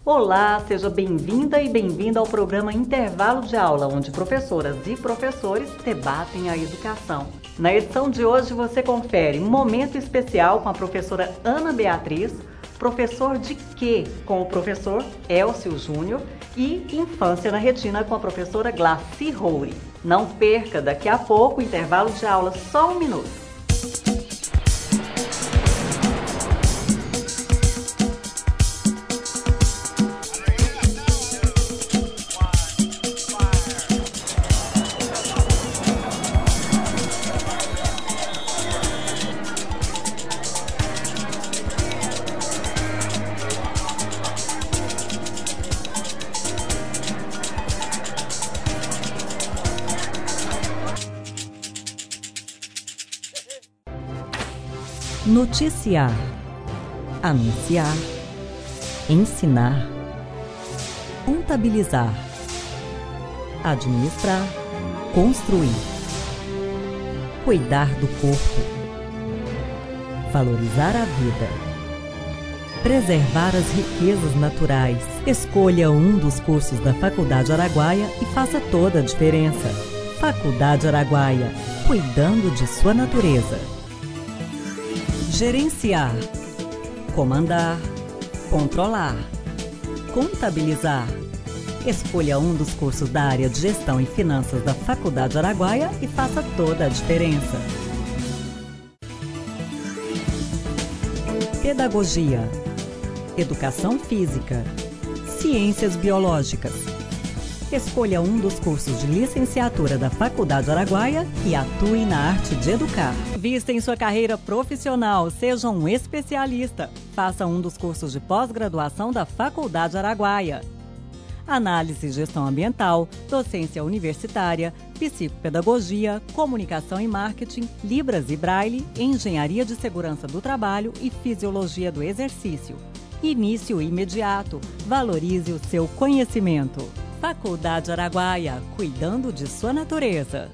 Olá, seja bem-vinda e bem-vindo ao programa Intervalo de Aula, onde professoras e professores debatem a educação. Na edição de hoje você confere um momento especial com a professora Ana Beatriz, Professor de Quê? Com o professor Elcio Júnior e Infância na Retina com a professora Glaci Roure. Não perca, daqui a pouco, o intervalo de aula, só um minuto. Noticiar, anunciar, ensinar, contabilizar, administrar, construir, cuidar do corpo, valorizar a vida, preservar as riquezas naturais. Escolha um dos cursos da Faculdade Araguaia e faça toda a diferença. Faculdade Araguaia, cuidando de sua natureza. Gerenciar, comandar, controlar, contabilizar. Escolha um dos cursos da área de Gestão e Finanças da Faculdade Araguaia e faça toda a diferença. Pedagogia, Educação Física, Ciências Biológicas. Escolha um dos cursos de licenciatura da Faculdade Araguaia e atue na arte de educar. Vista em sua carreira profissional, seja um especialista. Faça um dos cursos de pós-graduação da Faculdade Araguaia. Análise e Gestão Ambiental, Docência Universitária, Psicopedagogia, Comunicação e Marketing, Libras e Braille, Engenharia de Segurança do Trabalho e Fisiologia do Exercício. Início imediato. Valorize o seu conhecimento. Faculdade Araguaia, cuidando de sua natureza.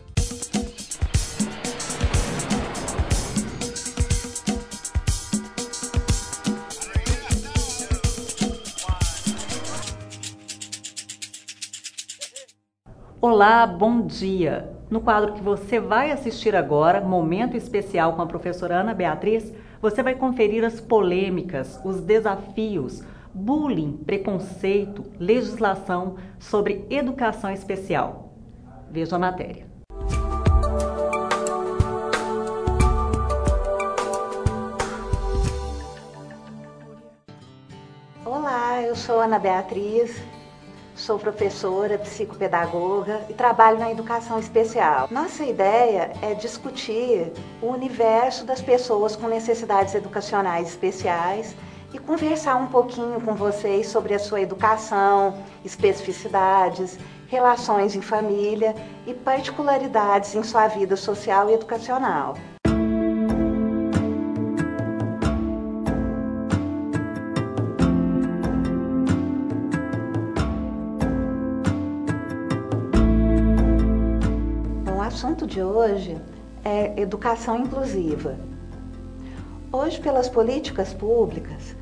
Olá, bom dia! No quadro que você vai assistir agora, Momento Especial com a professora Ana Beatriz, você vai conferir as polêmicas, os desafios, bullying, preconceito, legislação sobre educação especial. Veja a matéria. Olá, eu sou Ana Beatriz, sou professora, psicopedagoga e trabalho na educação especial. Nossa ideia é discutir o universo das pessoas com necessidades educacionais especiais e conversar um pouquinho com vocês sobre a sua educação, especificidades, relações em família e particularidades em sua vida social e educacional. O assunto de hoje é educação inclusiva. Hoje, pelas políticas públicas,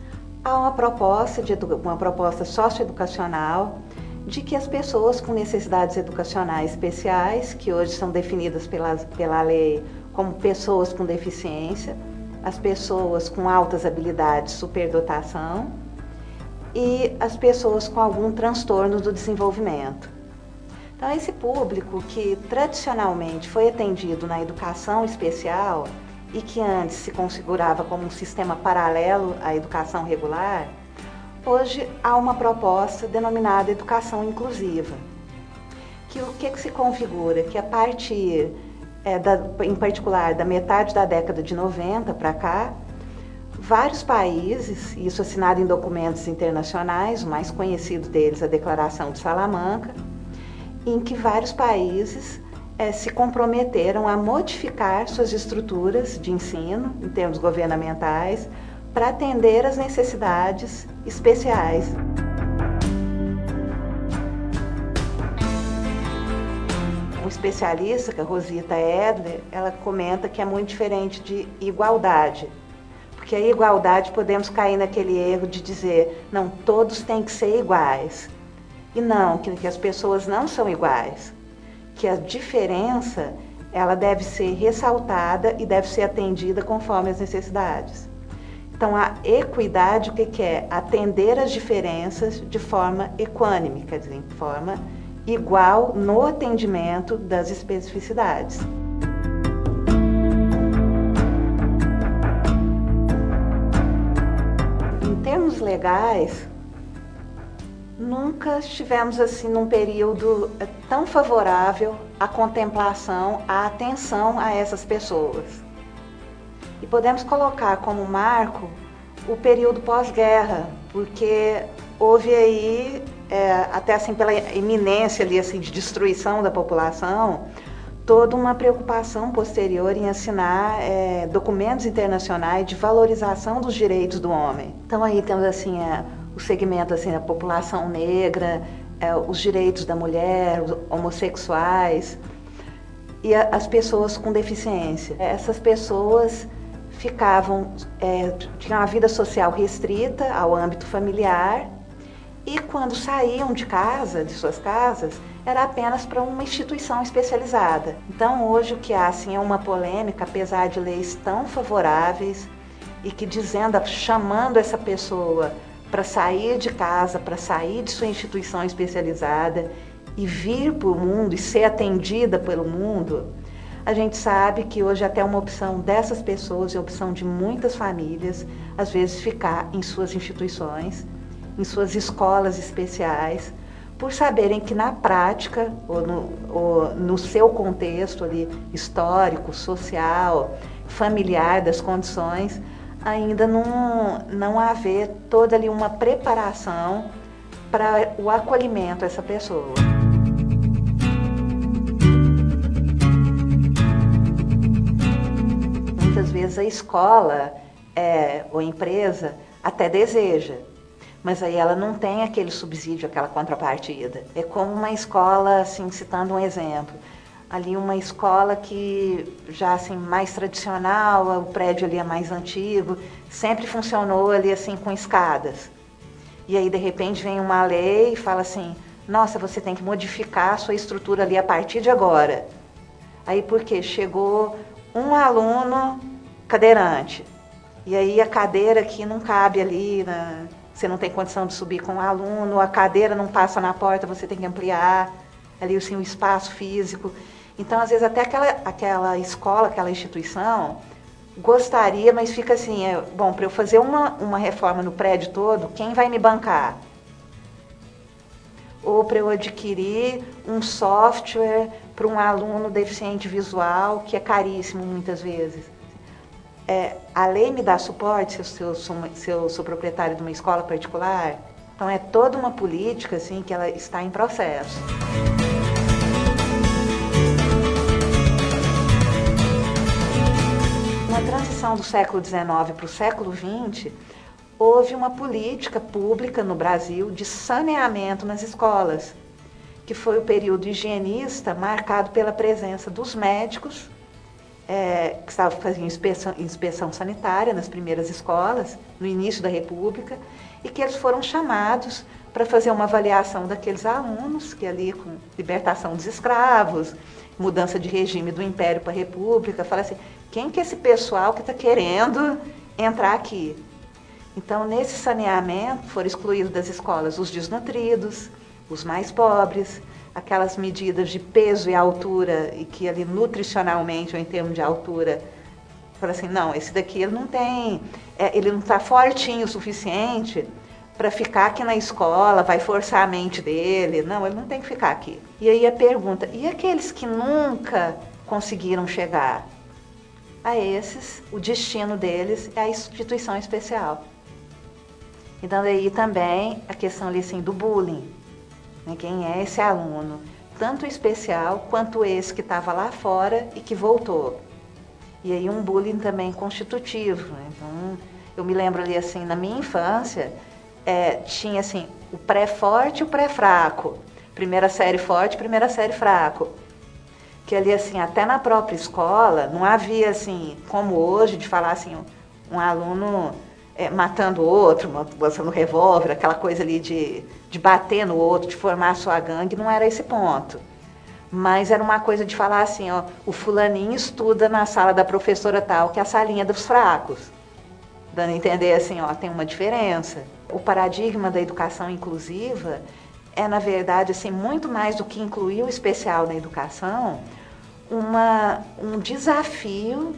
há uma proposta socioeducacional de que as pessoas com necessidades educacionais especiais, que hoje são definidas pela lei como pessoas com deficiência, as pessoas com altas habilidades, superdotação, e as pessoas com algum transtorno do desenvolvimento. Então, esse público que tradicionalmente foi atendido na educação especial e que antes se configurava como um sistema paralelo à educação regular, hoje há uma proposta denominada educação inclusiva. O que se configura? Que a partir, em particular, da metade da década de 90 para cá, vários países, isso assinado em documentos internacionais, o mais conhecido deles, a Declaração de Salamanca, em que vários países se comprometeram a modificar suas estruturas de ensino, em termos governamentais, para atender às necessidades especiais. Um especialista, que é a Rosita Edler, ela comenta que é muito diferente de igualdade, Porque a igualdade podemos cair naquele erro de dizer, não, todos têm que ser iguais. E não, que as pessoas não são iguais. Que a diferença, ela deve ser ressaltada e deve ser atendida conforme as necessidades. Então, a equidade, o que é? Atender as diferenças de forma equânime, quer dizer, de forma igual no atendimento das especificidades. Em termos legais, nunca estivemos assim num período tão favorável à contemplação, à atenção a essas pessoas. E podemos colocar como marco o período pós-guerra, porque houve aí, até assim pela iminência ali, assim, de destruição da população, toda uma preocupação posterior em assinar documentos internacionais de valorização dos direitos do homem. Então aí temos assim o segmento assim, da população negra, os direitos da mulher, os homossexuais e as pessoas com deficiência. Essas pessoas tinham a vida social restrita ao âmbito familiar e quando saíam de casa, de suas casas, era apenas para uma instituição especializada. Então hoje o que há assim, é uma polêmica, apesar de leis tão favoráveis e que chamando essa pessoa para sair de casa, para sair de sua instituição especializada e vir para o mundo e ser atendida pelo mundo, a gente sabe que hoje até uma opção dessas pessoas e opção de muitas famílias, às vezes ficar em suas instituições, em suas escolas especiais, por saberem que na prática, ou no seu contexto ali, histórico, social, familiar das condições, ainda não haver toda ali uma preparação para o acolhimento a essa pessoa. Muitas vezes a escola ou a empresa até deseja, mas aí ela não tem aquele subsídio, aquela contrapartida. É como uma escola, assim, citando um exemplo, ali uma escola que já assim mais tradicional, o prédio ali é mais antigo, sempre funcionou ali assim com escadas. E aí de repente vem uma lei e fala assim, nossa, você tem que modificar a sua estrutura ali a partir de agora. Aí por quê? Chegou um aluno cadeirante. E aí a cadeira aqui não cabe ali, você não tem condição de subir com o aluno, a cadeira não passa na porta, você tem que ampliar ali assim, o espaço físico. Então, às vezes, até aquela escola, aquela instituição, gostaria, mas fica assim, bom, para eu fazer uma reforma no prédio todo, quem vai me bancar? Ou para eu adquirir um software para um aluno deficiente visual, que é caríssimo muitas vezes. A lei me dá suporte se eu sou proprietário de uma escola particular? Então, é toda uma política assim, que ela está em processo. Na transição do século XIX para o século XX, houve uma política pública no Brasil de saneamento nas escolas, que foi o período higienista marcado pela presença dos médicos, que estavam fazendo inspeção sanitária nas primeiras escolas, no início da República, e que eles foram chamados para fazer uma avaliação daqueles alunos, que ali com libertação dos escravos, mudança de regime do Império para a República, fala assim, quem que é esse pessoal que está querendo entrar aqui? Então, nesse saneamento, foram excluídos das escolas os desnutridos, os mais pobres, aquelas medidas de peso e altura, e que ali nutricionalmente, ou em termos de altura, fala assim, não, esse daqui ele não tem, ele não está fortinho o suficiente para ficar aqui na escola, vai forçar a mente dele, não, ele não tem que ficar aqui. E aí a pergunta, e aqueles que nunca conseguiram chegar? A esses, o destino deles é a instituição especial. Então daí também a questão ali assim do bullying, né? Quem é esse aluno, tanto o especial quanto esse que estava lá fora e que voltou. E aí um bullying também constitutivo, né? Então eu me lembro ali assim, na minha infância, tinha assim o pré-forte e o pré-fraco, primeira série forte, primeira série fraco. Que ali assim, até na própria escola, não havia assim, como hoje, de falar assim, um aluno matando o outro, lançando revólver, aquela coisa ali de bater no outro, de formar a sua gangue, não era esse ponto. Mas era uma coisa de falar assim, ó, o fulaninho estuda na sala da professora tal, que é a salinha dos fracos. Dando a entender assim, ó, tem uma diferença. O paradigma da educação inclusiva é, na verdade, assim, muito mais do que incluir o especial na educação, um desafio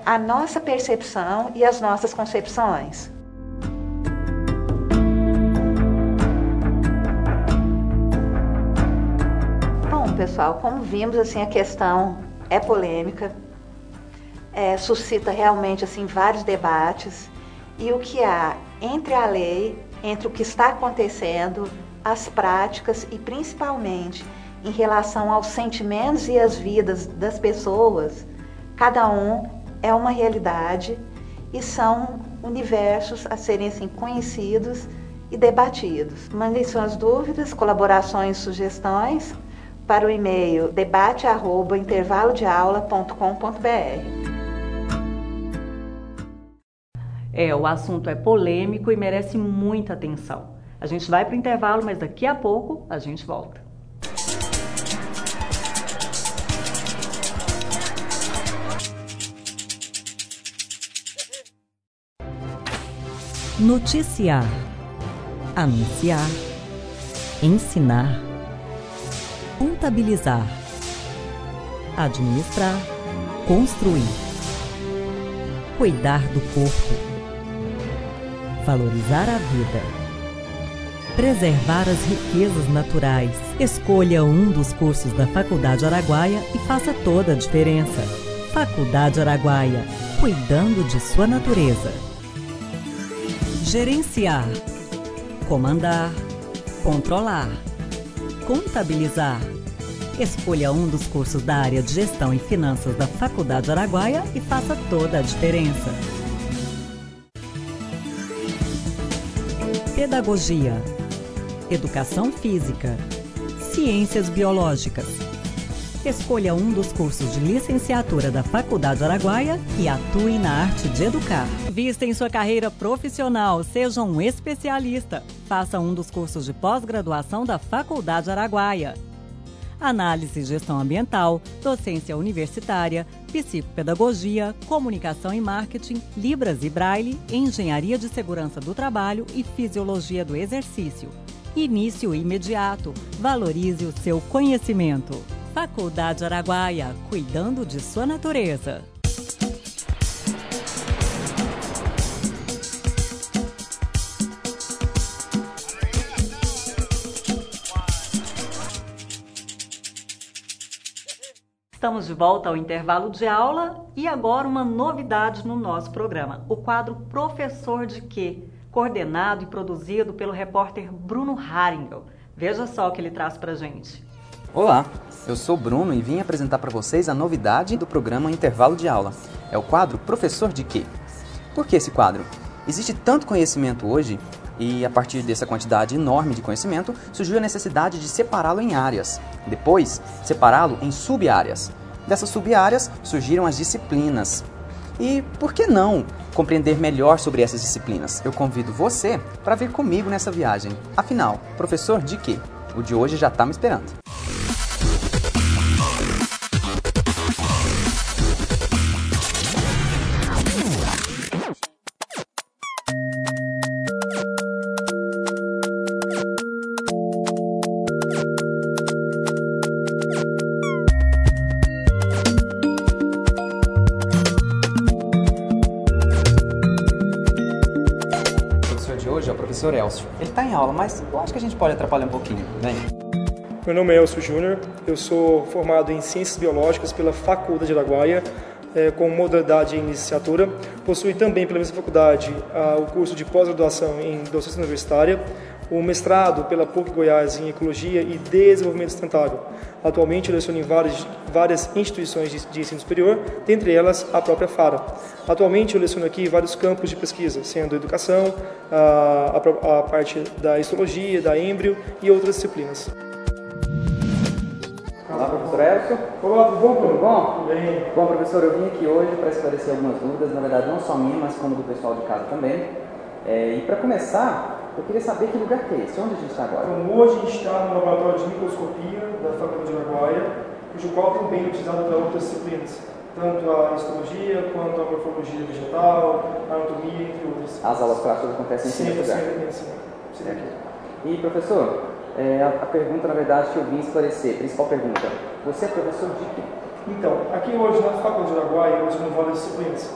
à nossa percepção e às nossas concepções. Bom, pessoal, como vimos, assim, a questão é polêmica, suscita realmente assim, vários debates, e o que há entre a lei, entre o que está acontecendo, as práticas e principalmente em relação aos sentimentos e às vidas das pessoas, cada um é uma realidade e são universos a serem assim, conhecidos e debatidos. Mandem suas dúvidas, colaborações, sugestões para o e-mail debate@intervalodeaula.com.br. O assunto é polêmico e merece muita atenção. A gente vai para o intervalo, mas daqui a pouco a gente volta. Noticiar, anunciar, ensinar, contabilizar, administrar, construir, cuidar do corpo, valorizar a vida, preservar as riquezas naturais. Escolha um dos cursos da Faculdade Araguaia e faça toda a diferença. Faculdade Araguaia, cuidando de sua natureza. Gerenciar, comandar, controlar, contabilizar. Escolha um dos cursos da área de Gestão e Finanças da Faculdade Araguaia e faça toda a diferença. Pedagogia, Educação Física, Ciências Biológicas. Escolha um dos cursos de licenciatura da Faculdade Araguaia e atue na arte de educar. Vista em sua carreira profissional, seja um especialista. Faça um dos cursos de pós-graduação da Faculdade Araguaia. Análise e Gestão Ambiental, Docência Universitária, Psicopedagogia, Comunicação e Marketing, Libras e Braille, Engenharia de Segurança do Trabalho e Fisiologia do Exercício. Início imediato. Valorize o seu conhecimento. Faculdade Araguaia, cuidando de sua natureza. Estamos de volta ao intervalo de aula e agora uma novidade no nosso programa, o quadro Professor de Quê? Coordenado e produzido pelo repórter Bruno Haringel. Veja só o que ele traz pra gente. Olá, eu sou Bruno e vim apresentar para vocês a novidade do programa Intervalo de Aula. É o quadro Professor de Quê? Por que esse quadro? Existe tanto conhecimento hoje e, a partir dessa quantidade enorme de conhecimento, surgiu a necessidade de separá-lo em áreas. Depois, separá-lo em sub-áreas. Dessas sub-áreas surgiram as disciplinas. E por que não compreender melhor sobre essas disciplinas? Eu convido você para vir comigo nessa viagem. Afinal, professor de quê? O de hoje já está me esperando. O professor Elcio. Ele está em aula, mas eu acho que a gente pode atrapalhar um pouquinho. Vem. Meu nome é Elcio Júnior, eu sou formado em Ciências Biológicas pela Faculdade Araguaia, com modalidade em licenciatura. Possui também pela mesma faculdade o curso de pós-graduação em Docência Universitária, o mestrado pela PUC Goiás em Ecologia e Desenvolvimento Sustentável. Atualmente eu leciono em várias instituições de ensino superior, dentre elas a própria FARA. Atualmente eu leciono aqui vários campos de pesquisa, sendo a educação, a parte da histologia, da êmbrio e outras disciplinas. Olá, professor. professor Elcio? Olá, tudo bom, Tudo bom? Tudo bem. Bom, professor, eu vim aqui hoje para esclarecer algumas dúvidas, na verdade não só minha, mas como do pessoal de casa também. E para começar, eu queria saber que lugar que é esse, onde a gente está agora? Então, hoje a gente está no laboratório de microscopia da Faculdade de Araguaia, cujo qual também é utilizado para outras disciplinas, tanto a histologia quanto a morfologia vegetal, a anatomia, entre outras. As aulas práticas acontecem nesse lugar? Sempre aqui. E professor, a pergunta na verdade que eu vim esclarecer, principal pergunta, você é professor de quê? Então, aqui hoje na Faculdade de Araguaia, hoje não várias disciplinas.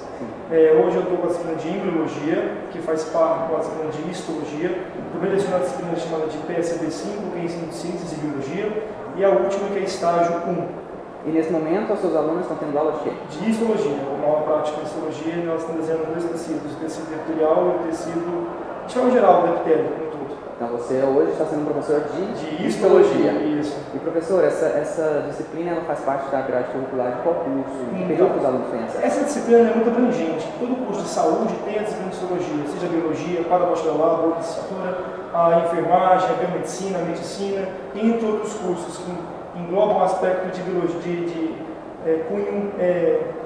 Hoje eu estou com a disciplina de embriologia, que faz parte da disciplina de histologia. Também leciono a disciplina chamada de PSB5, que é ensino de ciências e biologia. E a última, que é estágio 1. E nesse momento, os seus alunos estão tendo aula de quê? De histologia, uma aula prática de histologia, e nós estamos desenhando dois tecidos, o tecido epitelial e o tecido, de forma geral, do epitélio, como todo. Então você hoje está sendo professor de histologia. Isso. E professor, essa disciplina ela faz parte da grade curricular de qual curso? Que período que os alunos têm acesso? Essa disciplina é muito abrangente. Todo curso de saúde tem a disciplina de histologia, seja a biologia, para-bacharelado, ou licenciatura, a enfermagem, a biomedicina, a medicina, entre outros cursos que englobam o aspecto de biologia, cunho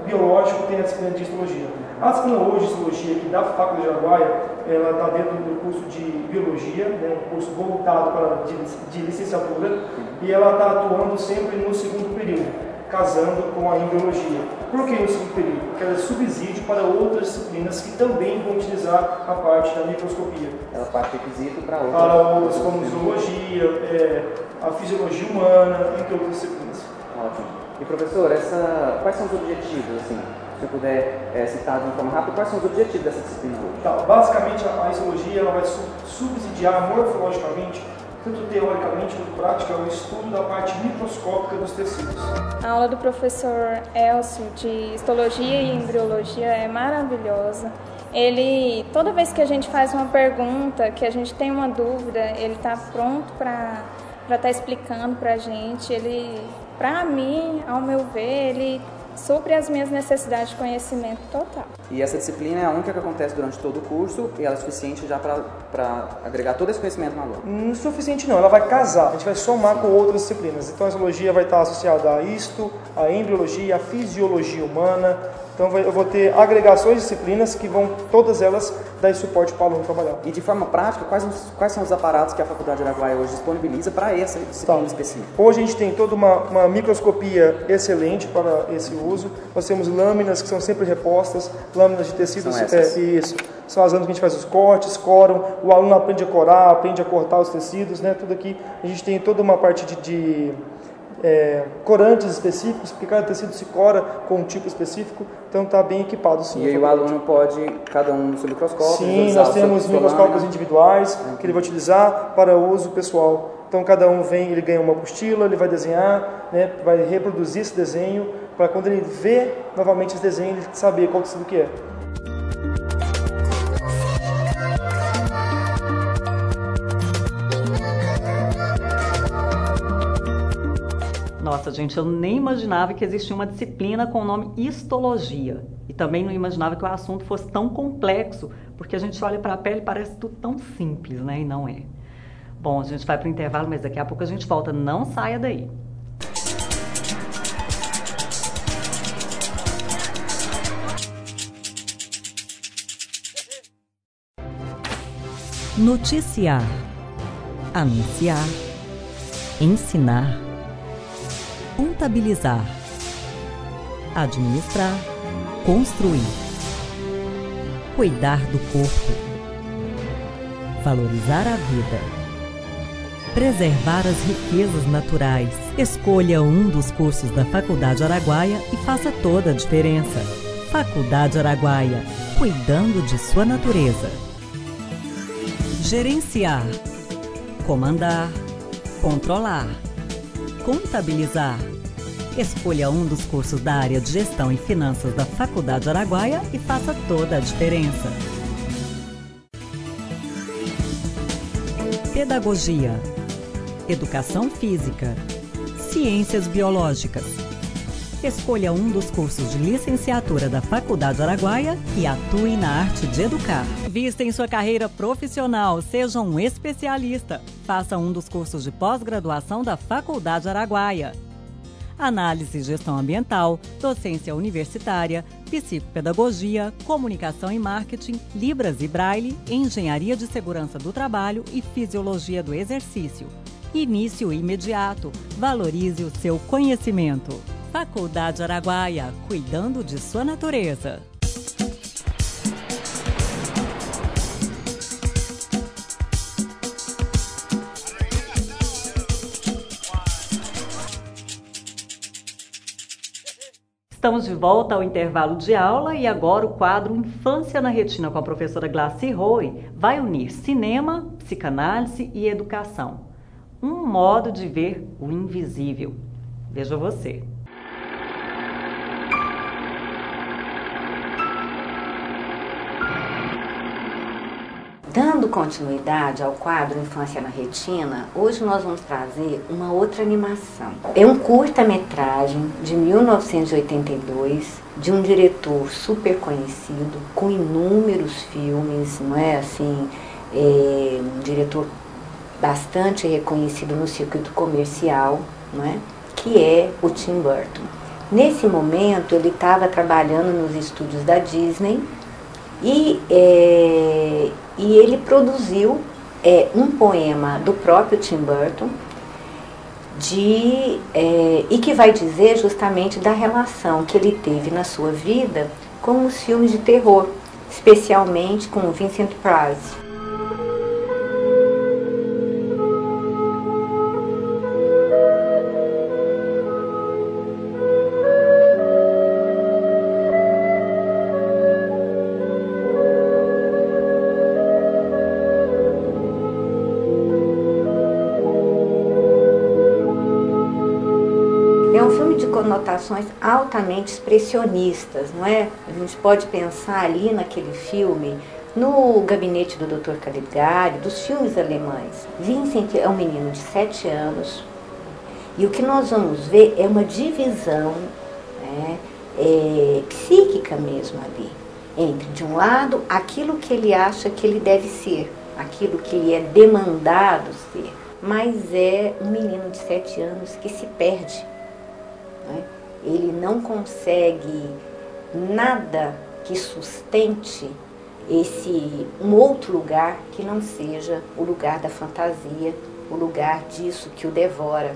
biológico, tem a disciplina de histologia. A disciplina hoje de histologia aqui da Faculdade de Araguaia, ela está dentro do curso de biologia, né, um curso voltado para de licenciatura, e ela está atuando sempre no segundo período, casando com a embriologia. Por que no segundo período? Porque ela é subsídio para outras disciplinas que também vão utilizar a parte da microscopia. Ela parte requisito para outras como zoologia, a fisiologia humana, entre outras disciplinas. Ótimo. E professor, quais são os objetivos, assim, se eu puder citar de uma forma rápida, quais são os objetivos dessa disciplina hoje? Tá, basicamente, a histologia ela vai subsidiar morfologicamente, tanto teoricamente quanto prática, o estudo da parte microscópica dos tecidos. A aula do professor Elcio de histologia e embriologia é maravilhosa. Ele, toda vez que a gente faz uma pergunta, que a gente tem uma dúvida, ele está pronto para estar explicando para a gente. Ele, para mim, ao meu ver, ele supre as minhas necessidades de conhecimento total. E essa disciplina é a única que acontece durante todo o curso e ela é suficiente já para agregar todo esse conhecimento no aluno? Suficiente não, ela vai casar, a gente vai somar com outras disciplinas. Então a histologia vai estar associada a isto, a embriologia, a fisiologia humana. Então eu vou ter agregações de disciplinas que vão, todas elas, dar suporte para o aluno trabalhar. E de forma prática, quais são os aparatos que a Faculdade de Araguaia hoje disponibiliza para essa disciplina específica? Hoje a gente tem toda uma microscopia excelente para esse uso. Nós temos lâminas que são sempre repostas, lâminas de tecidos. São essas? Isso. São as lâminas que a gente faz os cortes, coram, o aluno aprende a corar, aprende a cortar os tecidos, né? Tudo aqui. A gente tem toda uma parte de corantes específicos, porque cada tecido se cora com um tipo específico, então está bem equipado sim. E aí o aluno pode, cada um no seu microscópio? Sim, nós temos microscópios individuais que ele vai utilizar para uso pessoal. Então cada um vem, ele ganha uma apostila, ele vai desenhar, né, vai reproduzir esse desenho, para quando ele vê novamente esse desenho, ele saber qual tecido que é. Nossa, gente, eu nem imaginava que existia uma disciplina com o nome histologia. E também não imaginava que o assunto fosse tão complexo, porque a gente olha para a pele e parece tudo tão simples, né? E não é. Bom, a gente vai para o intervalo, mas daqui a pouco a gente volta. Não saia daí. Noticiar, anunciar, ensinar, contabilizar, administrar, construir, cuidar do corpo, valorizar a vida, preservar as riquezas naturais. Escolha um dos cursos da Faculdade Araguaia e faça toda a diferença. Faculdade Araguaia, cuidando de sua natureza. Gerenciar, comandar, controlar, contabilizar. Escolha um dos cursos da área de Gestão e Finanças da Faculdade Araguaia e faça toda a diferença. Pedagogia, Educação Física, Ciências Biológicas. Escolha um dos cursos de licenciatura da Faculdade Araguaia e atue na arte de educar. Vista em sua carreira profissional, seja um especialista. Faça um dos cursos de pós-graduação da Faculdade Araguaia. análise e gestão ambiental, docência universitária, psicopedagogia, comunicação e marketing, Libras e Braille, engenharia de segurança do trabalho e fisiologia do exercício. Início imediato. Valorize o seu conhecimento. Faculdade Araguaia, cuidando de sua natureza. Estamos de volta ao intervalo de aula e agora o quadro Infância na Retina com a professora Glaci Roy vai unir cinema, psicanálise e educação. Um modo de ver o invisível. Veja você. Dando continuidade ao quadro Infância na Retina, hoje nós vamos trazer uma outra animação. É um curta-metragem de 1982, de um diretor super conhecido, com inúmeros filmes, não é assim, um diretor bastante reconhecido no circuito comercial, não é? Que é o Tim Burton. Nesse momento ele estava trabalhando nos estúdios da Disney e ele produziu um poema do próprio Tim Burton e que vai dizer justamente da relação que ele teve na sua vida com os filmes de terror, especialmente com o Vincent Price. É um filme de conotações altamente expressionistas, não é? A gente pode pensar ali naquele filme, no Gabinete do Dr. Caligari, dos filmes alemães. Vincent é um menino de 7 anos e o que nós vamos ver é uma divisão, né, psíquica mesmo ali, entre, de um lado, aquilo que ele acha que ele deve ser, aquilo que lhe é demandado ser, mas é um menino de 7 anos que se perde. Ele não consegue nada que sustente um outro lugar que não seja o lugar da fantasia, o lugar disso que o devora.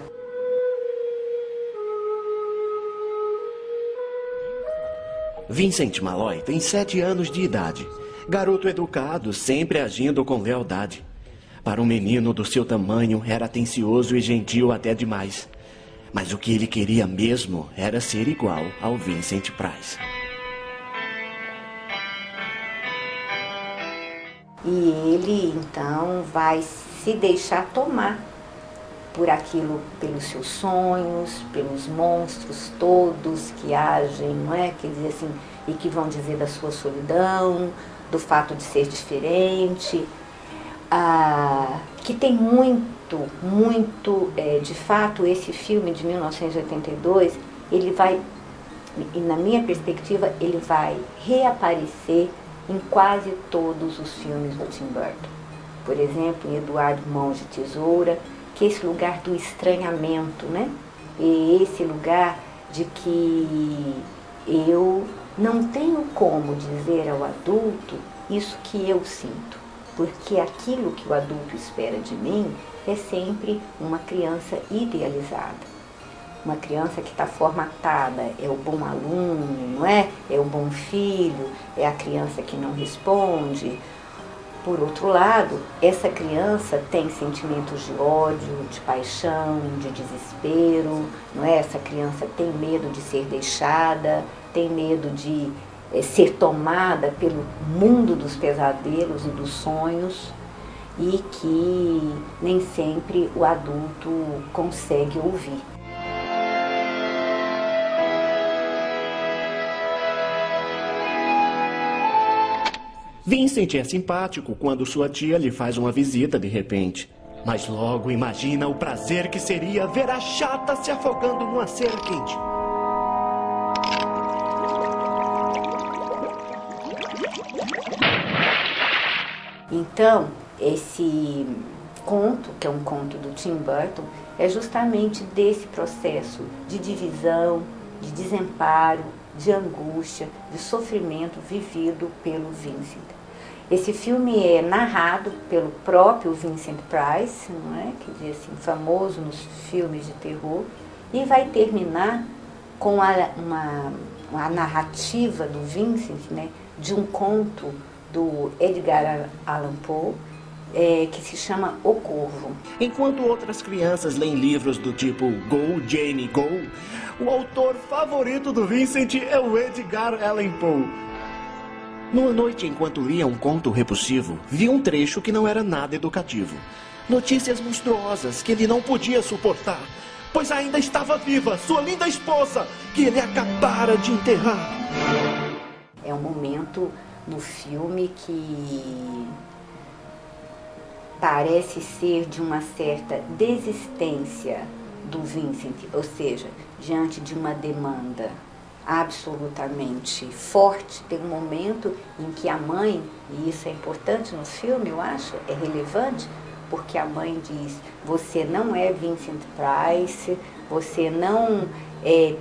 Vincent Malloy tem 7 anos de idade. Garoto educado, sempre agindo com lealdade. Para um menino do seu tamanho, era atencioso e gentil até demais. Mas o que ele queria mesmo era ser igual ao Vincent Price. E ele, então, vai se deixar tomar por aquilo, pelos seus sonhos, pelos monstros todos que agem, não é? Quer dizer assim, e que vão dizer da sua solidão, do fato de ser diferente, que tem muito, de fato, esse filme de 1982, ele vai, e na minha perspectiva, ele vai reaparecer em quase todos os filmes do Tim Burton. Por exemplo, em Eduardo Mãos de Tesoura, que é esse lugar do estranhamento, né? E esse lugar de que eu não tenho como dizer ao adulto isso que eu sinto, porque aquilo que o adulto espera de mim é sempre uma criança idealizada. Uma criança que está formatada, é o bom aluno, não é? É o bom filho, é a criança que não responde. Por outro lado, essa criança tem sentimentos de ódio, de paixão, de desespero, não é? Essa criança tem medo de ser deixada, tem medo de ser tomada pelo mundo dos pesadelos e dos sonhos, e que nem sempre o adulto consegue ouvir. Vincent é simpático quando sua tia lhe faz uma visita de repente. Mas logo imagina o prazer que seria ver a chata se afogando numa cera quente. Então, conto, que é um conto do Tim Burton, é justamente desse processo de divisão, de desamparo, de angústia, de sofrimento vivido pelo Vincent. Esse filme é narrado pelo próprio Vincent Price, não é? Que diz assim, famoso nos filmes de terror, e vai terminar com a narrativa do Vincent, né, de um conto do Edgar Allan Poe, que se chama O Corvo. Enquanto outras crianças leem livros do tipo Go, Jane, Go, o autor favorito do Vincent é o Edgar Allan Poe. Numa noite, enquanto lia um conto repulsivo, vi um trecho que não era nada educativo. Notícias monstruosas que ele não podia suportar, pois ainda estava viva sua linda esposa, que ele acabara de enterrar. É um momento no filme que parece ser de uma certa desistência do Vincent, ou seja, diante de uma demanda absolutamente forte, tem um momento em que a mãe, e isso é importante no filme, eu acho, é relevante, porque a mãe diz, você não é Vincent Price, você não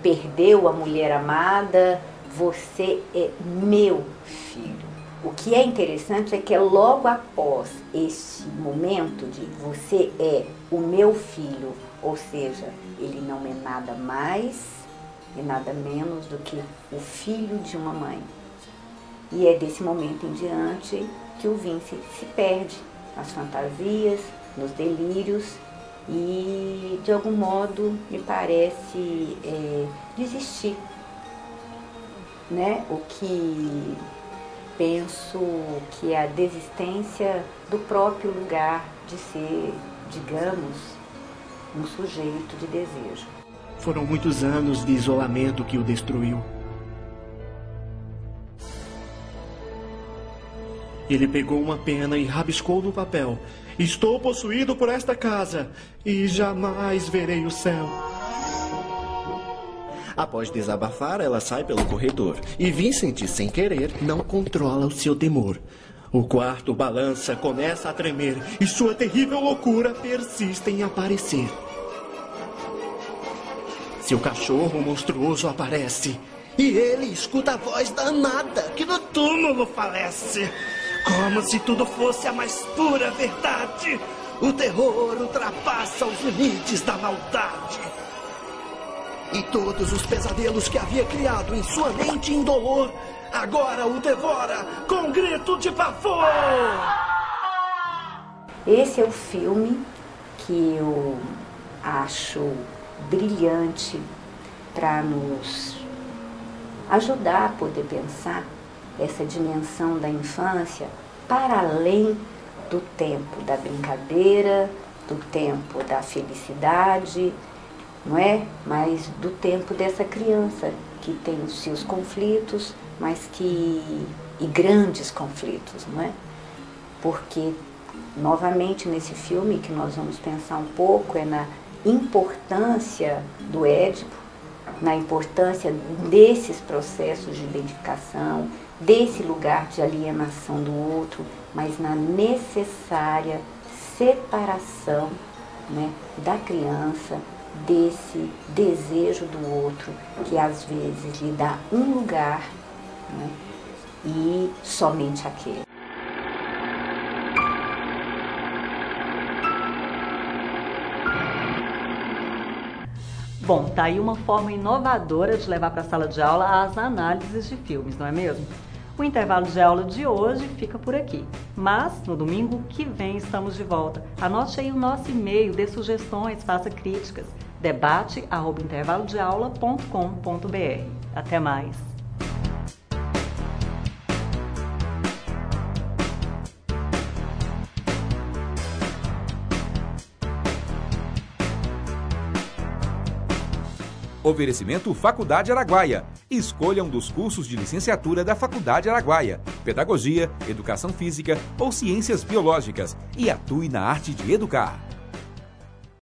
perdeu a mulher amada, você é meu filho. O que é interessante é que logo após este momento de você é o meu filho, ou seja, ele não é nada mais e nada menos do que o filho de uma mãe. E é desse momento em diante que o Vincent se perde nas fantasias, nos delírios e, de algum modo, me parece desistir, né? O que penso que é a desistência do próprio lugar de ser, digamos, um sujeito de desejo. Foram muitos anos de isolamento que o destruiu. Ele pegou uma pena e rabiscou no papel: estou possuído por esta casa e jamais verei o céu. Após desabafar, ela sai pelo corredor e Vincent, sem querer, não controla o seu temor. O quarto balança, começa a tremer e sua terrível loucura persiste em aparecer. Seu cachorro monstruoso aparece e ele escuta a voz danada que do túmulo falece. Como se tudo fosse a mais pura verdade. O terror ultrapassa os limites da maldade. E todos os pesadelos que havia criado em sua mente indolor, agora o devora com um grito de pavor. Esse é o filme que eu acho brilhante para nos ajudar a poder pensar essa dimensão da infância para além do tempo da brincadeira, do tempo da felicidade, não é? Mas do tempo dessa criança que tem os seus conflitos, mas e grandes conflitos, não é? Porque, novamente, nesse filme que nós vamos pensar um pouco é na importância do Édipo, na importância desses processos de identificação, desse lugar de alienação do outro, mas na necessária separação, né, da criança desse desejo do outro, que às vezes lhe dá um lugar, né, e somente aquele. Bom, tá aí uma forma inovadora de levar para a sala de aula as análises de filmes, não é mesmo? O intervalo de aula de hoje fica por aqui, mas no domingo que vem estamos de volta. Anote aí o nosso e-mail, dê sugestões, faça críticas, debate@intervalodeaula.com.br. Até mais! Oferecimento Faculdade Araguaia. Escolha um dos cursos de licenciatura da Faculdade Araguaia: Pedagogia, Educação Física ou Ciências Biológicas e atue na arte de educar.